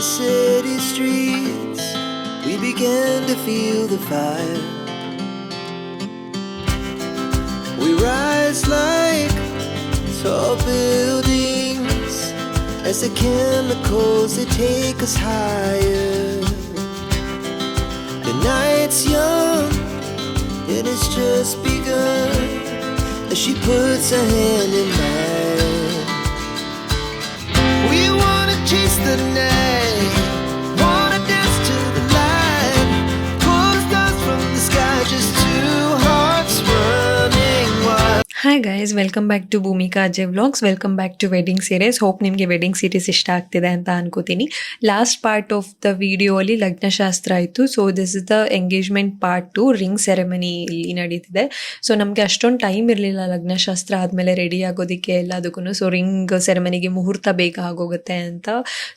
the city streets, we began to feel the fire. We rise like tall buildings as the chemicals, they take us higher. The night's young and it's just begun as she puts her hand in mine. We wanna chase the night, wanna dance to the light, pull the stars from the sky, just two hearts running wild. Hi guys, welcome back to Bhoomika Ajay vlogs. Welcome back to wedding series. Hope ನಿಮಗೆ wedding series ಇಷ್ಟ ಆಗ್ತಿದೆ ಅಂತ ಅನ್ಕೋತೀನಿ. Last part of the video ಅಲ್ಲಿ ಲಗ್ನಶಾಸ್ತ್ರ ಆಯಿತು. So this is the engagement part 2, ring ceremony ಇಲ್ಲಿ ನಡೀತಿದೆ. ಸೊ ನಮಗೆ ಅಷ್ಟೊಂದು ಟೈಮ್ ಇರಲಿಲ್ಲ ಲಗ್ನಶಾಸ್ತ್ರ ಆದಮೇಲೆ ರೆಡಿ ಆಗೋದಕ್ಕೆ ಎಲ್ಲದಕ್ಕೂ. ಸೊ ರಿಂಗ್ ಸೆರೆಮನಿಗೆ ಮುಹೂರ್ತ ಬೇಗ ಆಗೋಗುತ್ತೆ ಅಂತ,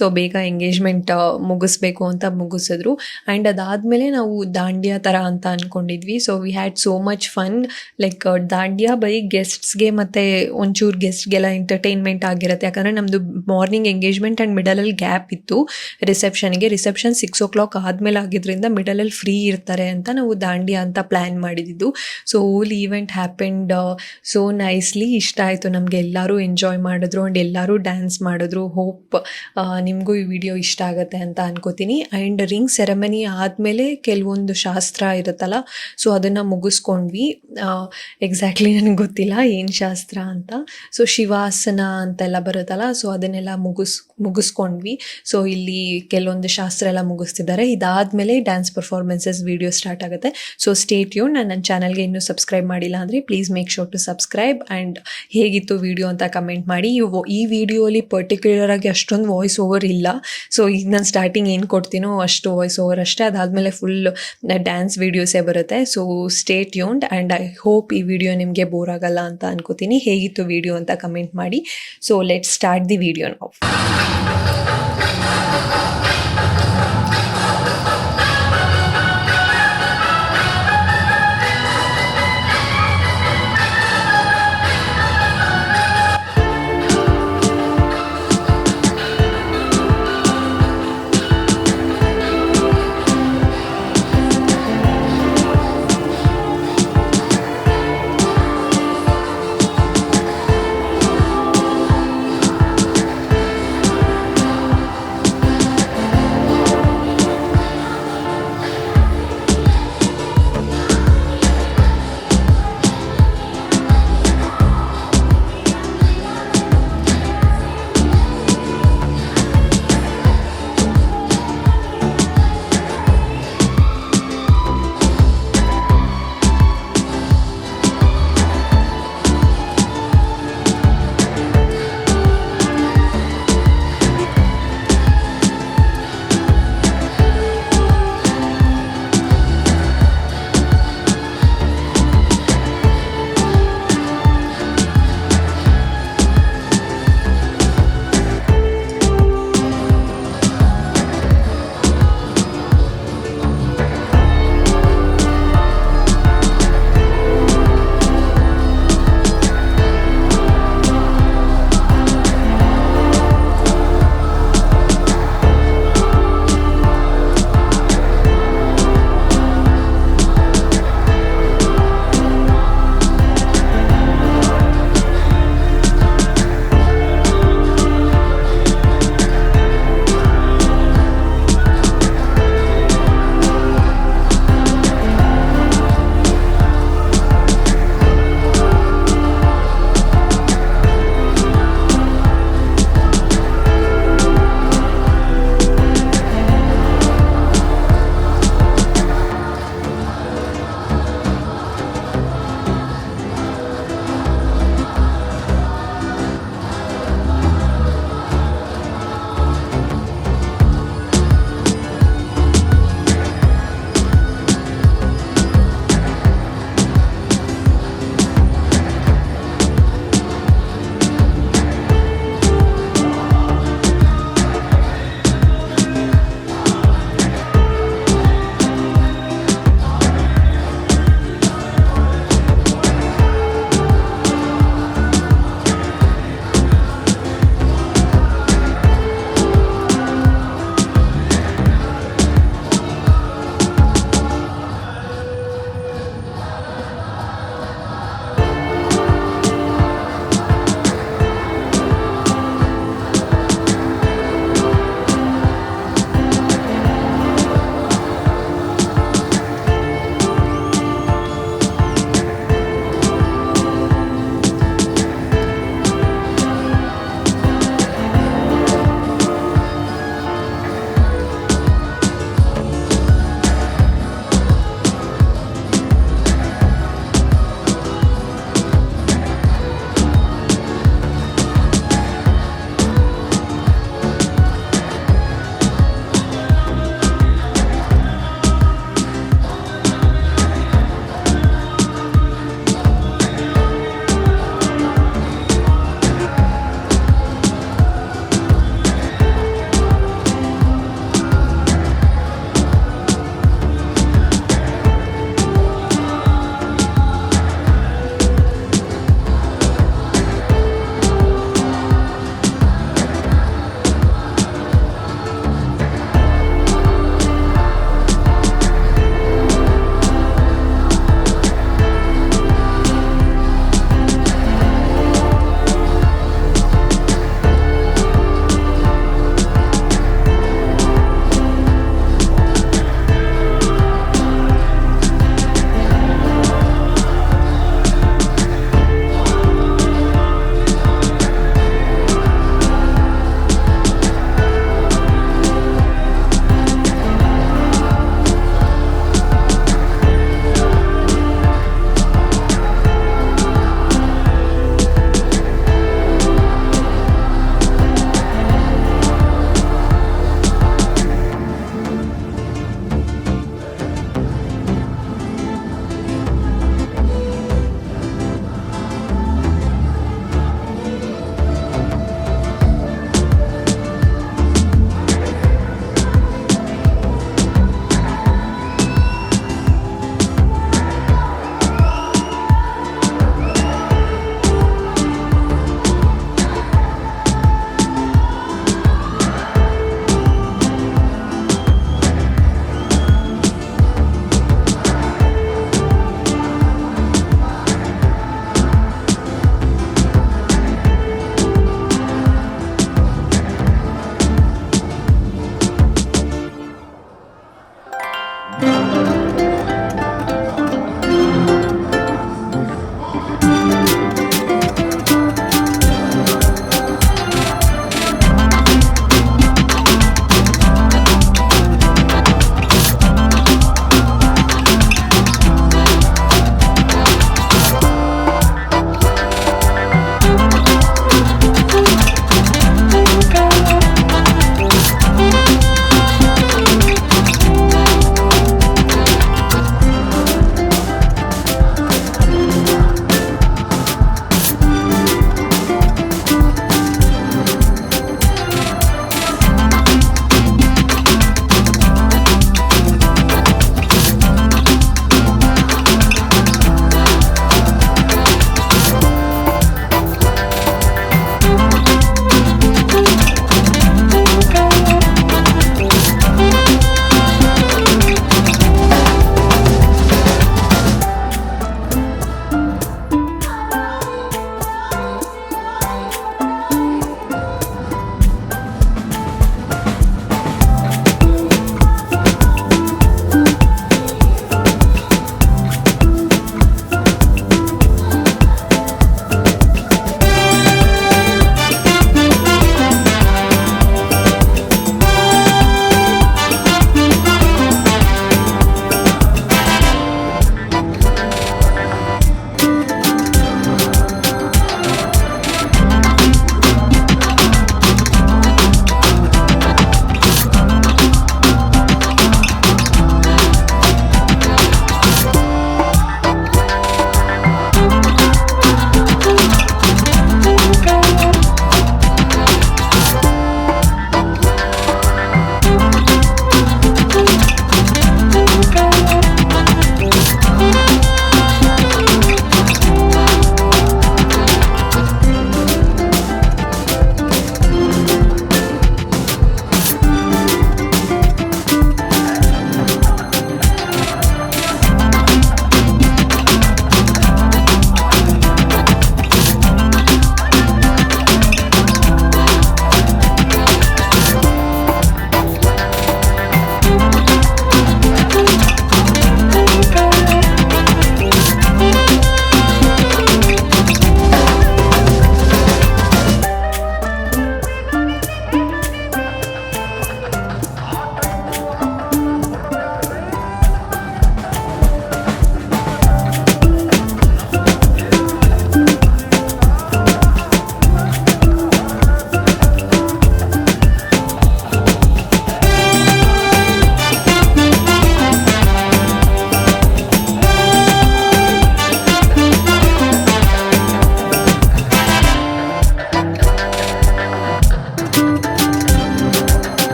ಸೊ ಬೇಗ ಎಂಗೇಜ್ಮೆಂಟ್ ಮುಗಿಸ್ಬೇಕು ಅಂತ ಮುಗಿಸಿದ್ರು. ಆ್ಯಂಡ್ ಅದಾದಮೇಲೆ ನಾವು ದಾಂಡ್ಯಾ ಥರ ಅಂತ ಅಂದ್ಕೊಂಡಿದ್ವಿ. So we had so much fun. Like dandiya by ಗೆಸ್ಟ್ಸ್ಗೆ ಮತ್ತು ಒಂಚೂರು ಗೆಸ್ಟ್ಗೆಲ್ಲ ಎಂಟರ್ಟೈನ್ಮೆಂಟ್ ಆಗಿರುತ್ತೆ. ಯಾಕಂದರೆ ನಮ್ಮದು ಮಾರ್ನಿಂಗ್ ಎಂಗೇಜ್ಮೆಂಟ್ ಆ್ಯಂಡ್ ಮಿಡಲಲ್ಲಿ ಗ್ಯಾಪ್ ಇತ್ತು ರಿಸೆಪ್ಷನ್ಗೆ. ರಿಸೆಪ್ಷನ್ 6 o'clock ಆದಮೇಲೆ ಆಗಿದ್ದರಿಂದ ಮಿಡಲಲ್ಲಿ ಫ್ರೀ ಇರ್ತಾರೆ ಅಂತ ನಾವು ದಾಂಡ್ಯಾ ಅಂತ ಪ್ಲ್ಯಾನ್ ಮಾಡಿದ್ದು. ಸೊ ಓಲ್ ಈವೆಂಟ್ ಹ್ಯಾಪೆಂಡ್ ಸೋ ನೈಸ್ಲಿ. ಇಷ್ಟ ಆಯಿತು ನಮಗೆ, ಎಲ್ಲರೂ ಎಂಜಾಯ್ ಮಾಡಿದ್ರು ಆ್ಯಂಡ್ ಎಲ್ಲರೂ ಡ್ಯಾನ್ಸ್ ಮಾಡಿದ್ರು. ಹೋಪ್ ನಿಮಗೂ ಈ ವಿಡಿಯೋ ಇಷ್ಟ ಆಗುತ್ತೆ ಅಂತ ಅನ್ಕೋತೀನಿ. ಆ್ಯಂಡ್ ರಿಂಗ್ ಸೆರೆಮನಿ ಆದಮೇಲೆ ಕೆಲವೊಂದು ಶಾಸ್ತ್ರ ಇರುತ್ತಲ್ಲ, ಸೊ ಅದನ್ನು ಮುಗಿಸ್ಕೊಂಡ್ವಿ. ಎಕ್ಸಾಕ್ಟ್ಲಿ ನನಗೆ ಗೊತ್ತಿಲ್ಲ ಏನು ಶಾಸ್ತ್ರ ಅಂತ. ಸೊ ಶಿವಾಸನ ಅಂತೆಲ್ಲ ಬರುತ್ತಲ್ಲ, ಸೊ ಅದನ್ನೆಲ್ಲ ಮುಗಿಸ್ಕೊಂಡ್ವಿ. ಸೊ ಇಲ್ಲಿ ಕೆಲವೊಂದು ಶಾಸ್ತ್ರ ಎಲ್ಲ ಮುಗಿಸ್ತಿದ್ದಾರೆ. ಇದಾದಮೇಲೆ ಡ್ಯಾನ್ಸ್ ಪರ್ಫಾರ್ಮೆನ್ಸಸ್ ವಿಡಿಯೋ ಸ್ಟಾರ್ಟ್ ಆಗುತ್ತೆ. So stay tune. ನನ್ನ ಚಾನಲ್ಗೆ ಇನ್ನೂ ಸಬ್ಸ್ಕ್ರೈಬ್ ಮಾಡಿಲ್ಲ ಅಂದರೆ please make sure to subscribe. And ಹೇಗಿತ್ತು ವಿಡಿಯೋ ಅಂತ ಕಮೆಂಟ್ ಮಾಡಿ. ಈ ವಿಡಿಯೋಲಿ ಪರ್ಟಿಕ್ಯುಲರ್ ಆಗಿ ಅಷ್ಟೊಂದು ವಾಯ್ಸ್ ಓವರ್ ಇಲ್ಲ. ಸೊ ಈಗ ನಾನು ಸ್ಟಾರ್ಟಿಂಗ್ ಏನು ಕೊಡ್ತೀನೋ ಅಷ್ಟು ವಾಯ್ಸ್ ಓವರ್ ಅಷ್ಟೇ. ಅದಾದಮೇಲೆ ಫುಲ್ ಡ್ಯಾನ್ಸ್ ವಿಡಿಯೋಸೇ ಬರುತ್ತೆ. So stay tuned. And I hope ಈ ವಿಡಿಯೋ ನಿಮಗೆ ಬೋರ್ ಆಗಲ್ಲ ಅಂತ ಅನ್ಕೋತೀನಿ. ಹೇಗಿತ್ತು ವಿಡಿಯೋ ಅಂತ ಕಮೆಂಟ್ ಮಾಡಿ. So let's start the video ನಾವು.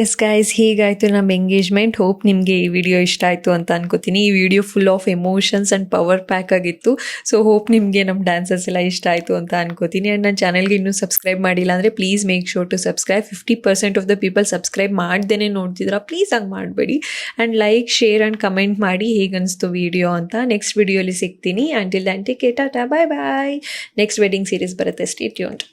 ಎಸ್ ಗೈಸ್, ಹೀಗಾಯಿತು ನಮ್ಮ ಎಂಗೇಜ್ಮೆಂಟ್. ಹೋಪ್ ನಿಮಗೆ ಈ ವಿಡಿಯೋ ಇಷ್ಟ ಆಯಿತು ಅಂತ ಅನ್ಕೋತೀನಿ. ಈ video full of emotions and power pack ಆಗಿತ್ತು. ಸೊ ಹೋಪ್ ನಿಮಗೆ ನಮ್ಮ ಡ್ಯಾನ್ಸಸ್ ಎಲ್ಲ ಇಷ್ಟ ಆಯಿತು ಅಂತ ಅನ್ಕೋತೀನಿ. ಆ್ಯಂಡ್ ನನ್ನ ಚಾನಲ್ಗೆ ಇನ್ನೂ ಸಬ್ಸ್ಕ್ರೈಬ್ ಮಾಡಿಲ್ಲ ಅಂದರೆ please make sure to subscribe. 50% of the people subscribe ಮಾಡ್ದೇ ನೋಡ್ತಿದ್ರ, ಪ್ಲೀಸ್ ಹಂಗೆ ಮಾಡಬೇಡಿ. And like, share and comment ಮಾಡಿ ಹೇಗೆ ಅನಿಸ್ತು ವಿಡಿಯೋ ಅಂತ. ನೆಕ್ಸ್ಟ್ ವಿಡಿಯೋಲಿ ಸಿಗ್ತೀನಿ. Until then take care, tata, bye bye. Next wedding series ಬರುತ್ತೆ, ಸ್ಟೇ ಟ್ಯೂನ್ಡ್.